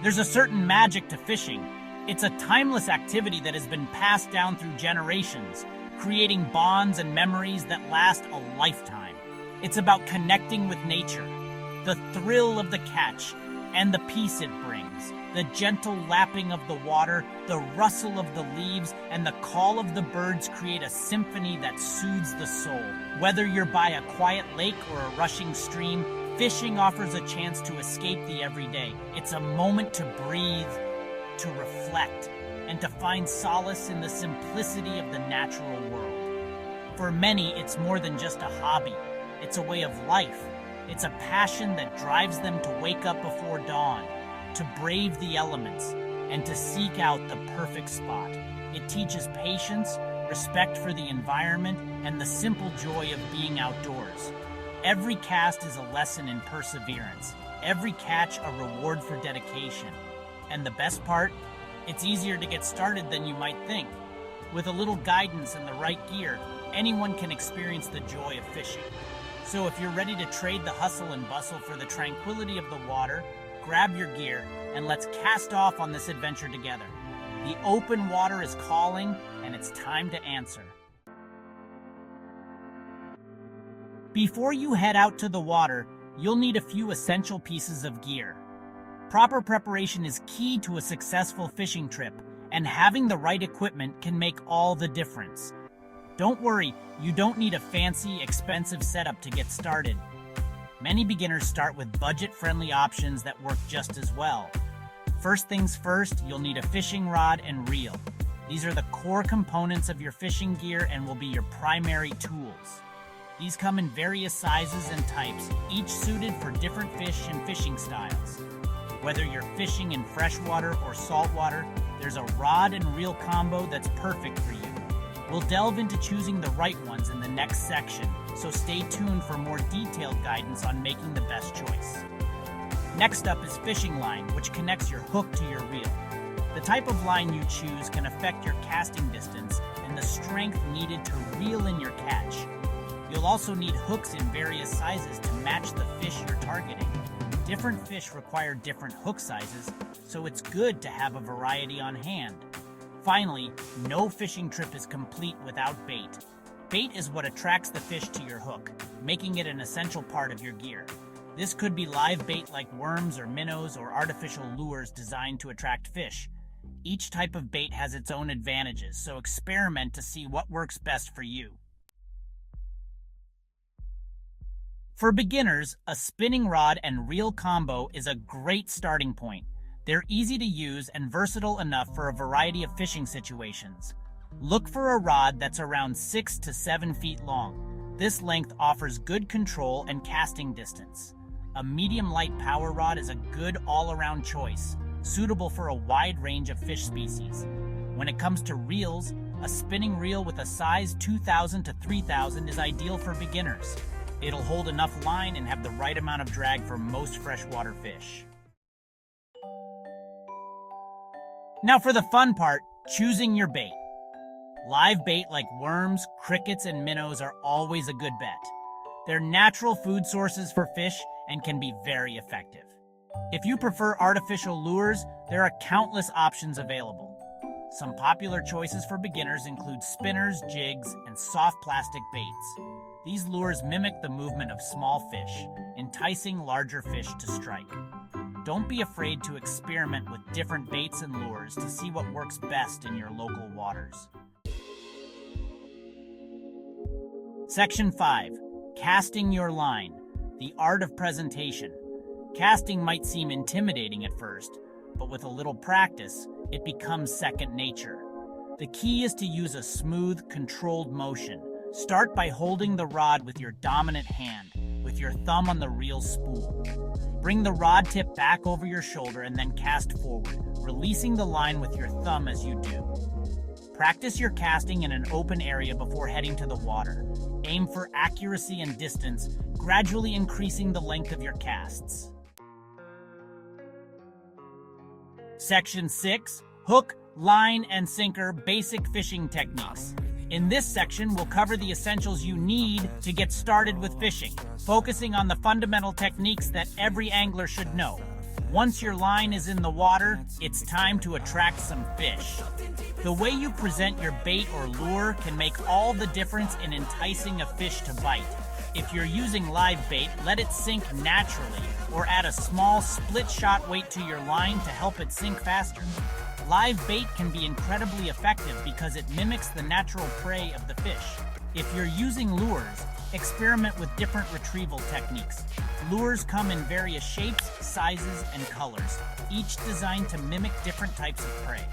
There's a certain magic to fishing. It's a timeless activity that has been passed down through generations, creating bonds and memories that last a lifetime. It's about connecting with nature, the thrill of the catch, and the peace it brings. The gentle lapping of the water, the rustle of the leaves, and the call of the birds create a symphony that soothes the soul. Whether you're by a quiet lake or a rushing stream, fishing offers a chance to escape the everyday. It's a moment to breathe, to reflect, and to find solace in the simplicity of the natural world. For many, it's more than just a hobby. It's a way of life. It's a passion that drives them to wake up before dawn, to brave the elements, and to seek out the perfect spot. It teaches patience, respect for the environment, and the simple joy of being outdoors. Every cast is a lesson in perseverance. Every catch a reward for dedication. And the best part? It's easier to get started than you might think. With a little guidance and the right gear, anyone can experience the joy of fishing. So if you're ready to trade the hustle and bustle for the tranquility of the water, grab your gear and let's cast off on this adventure together. The open water is calling, and it's time to answer. Before you head out to the water, you'll need a few essential pieces of gear. Proper preparation is key to a successful fishing trip, and having the right equipment can make all the difference. Don't worry, you don't need a fancy, expensive setup to get started. Many beginners start with budget-friendly options that work just as well. First things first, you'll need a fishing rod and reel. These are the core components of your fishing gear and will be your primary tools. These come in various sizes and types, each suited for different fish and fishing styles. Whether you're fishing in freshwater or saltwater, there's a rod and reel combo that's perfect for you. We'll delve into choosing the right ones in the next section, so stay tuned for more detailed guidance on making the best choice. Next up is fishing line, which connects your hook to your reel. The type of line you choose can affect your casting distance and the strength needed to reel in your catch. You'll also need hooks in various sizes to match the fish you're targeting. Different fish require different hook sizes, so it's good to have a variety on hand. Finally, no fishing trip is complete without bait. Bait is what attracts the fish to your hook, making it an essential part of your gear. This could be live bait like worms or minnows or artificial lures designed to attract fish. Each type of bait has its own advantages, so experiment to see what works best for you. For beginners, a spinning rod and reel combo is a great starting point. They're easy to use and versatile enough for a variety of fishing situations. Look for a rod that's around 6 to 7 feet long. This length offers good control and casting distance. A medium-light power rod is a good all-around choice, suitable for a wide range of fish species. When it comes to reels, a spinning reel with a size 2,000 to 3,000 is ideal for beginners. It'll hold enough line and have the right amount of drag for most freshwater fish. Now for the fun part, choosing your bait. Live bait like worms, crickets, and minnows are always a good bet. They're natural food sources for fish and can be very effective. If you prefer artificial lures, there are countless options available. Some popular choices for beginners include spinners, jigs, and soft plastic baits. These lures mimic the movement of small fish, enticing larger fish to strike. Don't be afraid to experiment with different baits and lures to see what works best in your local waters. Section 5. Casting your line. The art of presentation. Casting might seem intimidating at first, but with a little practice, it becomes second nature. The key is to use a smooth, controlled motion. Start by holding the rod with your dominant hand, with your thumb on the reel spool. Bring the rod tip back over your shoulder and then cast forward, releasing the line with your thumb as you do. Practice your casting in an open area before heading to the water. Aim for accuracy and distance, gradually increasing the length of your casts. Section 6. Hook, line, and sinker basic fishing techniques. In this section, we'll cover the essentials you need to get started with fishing, focusing on the fundamental techniques that every angler should know. Once your line is in the water, it's time to attract some fish. The way you present your bait or lure can make all the difference in enticing a fish to bite. If you're using live bait, let it sink naturally, or add a small split-shot weight to your line to help it sink faster. Live bait can be incredibly effective because it mimics the natural prey of the fish. If you're using lures, experiment with different retrieval techniques. Lures come in various shapes, sizes, and colors, each designed to mimic different types of prey.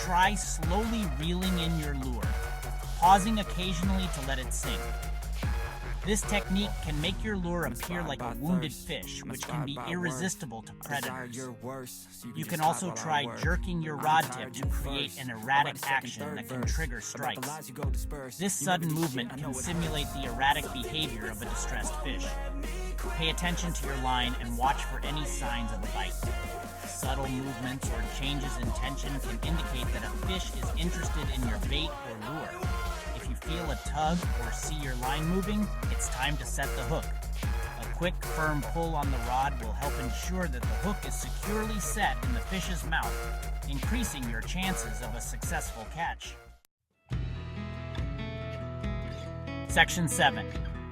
Try slowly reeling in your lure, pausing occasionally to let it sink. This technique can make your lure appear like a wounded fish, which can be irresistible to predators. You can also try jerking your rod tip to create an erratic action that can trigger strikes. This sudden movement can simulate the erratic behavior of a distressed fish. Pay attention to your line and watch for any signs of a bite. Subtle movements or changes in tension can indicate that a fish is interested in your bait or lure. If you feel a tug or see your line moving, it's time to set the hook. A quick, firm pull on the rod will help ensure that the hook is securely set in the fish's mouth, increasing your chances of a successful catch. Section 7.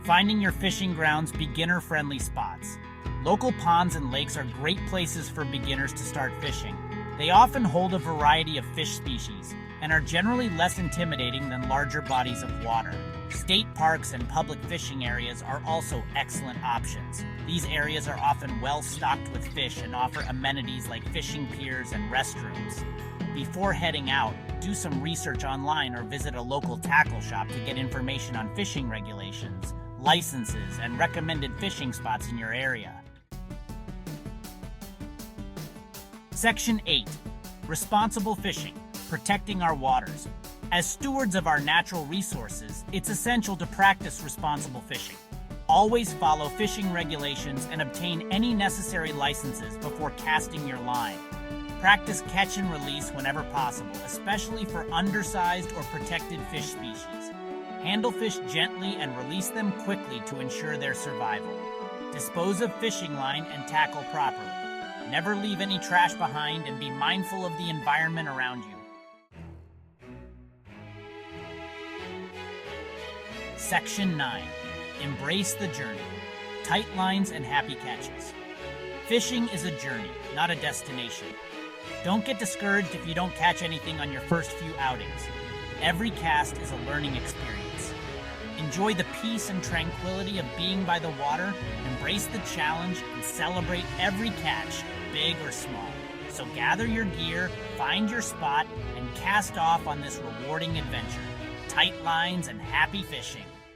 Finding your fishing grounds beginner-friendly spots. Local ponds and lakes are great places for beginners to start fishing. They often hold a variety of fish species and are generally less intimidating than larger bodies of water. State parks and public fishing areas are also excellent options. These areas are often well stocked with fish and offer amenities like fishing piers and restrooms. Before heading out, do some research online or visit a local tackle shop to get information on fishing regulations, licenses, and recommended fishing spots in your area. Section 8. Responsible fishing. Protecting our waters. As stewards of our natural resources, it's essential to practice responsible fishing. Always follow fishing regulations and obtain any necessary licenses before casting your line. Practice catch and release whenever possible, especially for undersized or protected fish species. Handle fish gently and release them quickly to ensure their survival. Dispose of fishing line and tackle properly. Never leave any trash behind and be mindful of the environment around you. Section 9. Embrace the journey. Tight lines and happy catches. Fishing is a journey, not a destination. Don't get discouraged if you don't catch anything on your first few outings. Every cast is a learning experience. Enjoy the peace and tranquility of being by the water, embrace the challenge, and celebrate every catch, big or small. So gather your gear, find your spot, and cast off on this rewarding adventure. Tight lines and happy fishing.